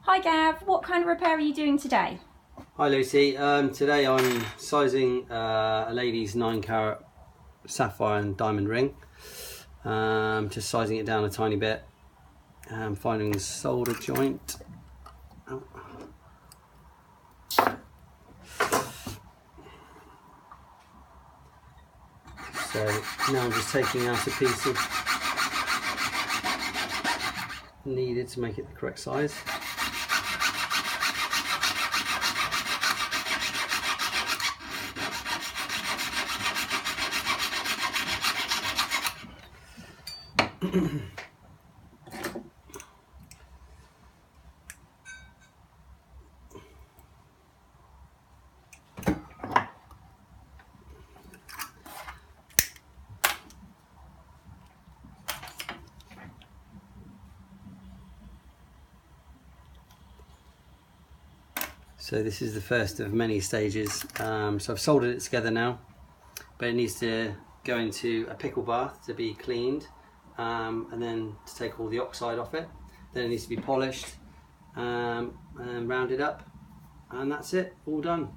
Hi Gav, what kind of repair are you doing today? Hi Lucy, today I'm sizing a lady's 9 carat sapphire and diamond ring. Just sizing it down a tiny bit and finding the solder joint. Oh. So now I'm just taking out a piece of needed to make it the correct size. So this is the first of many stages. So I've soldered it together now, but it needs to go into a pickle bath to be cleaned, and then to take all the oxide off it. Then it needs to be polished and rounded up, and that's it, all done.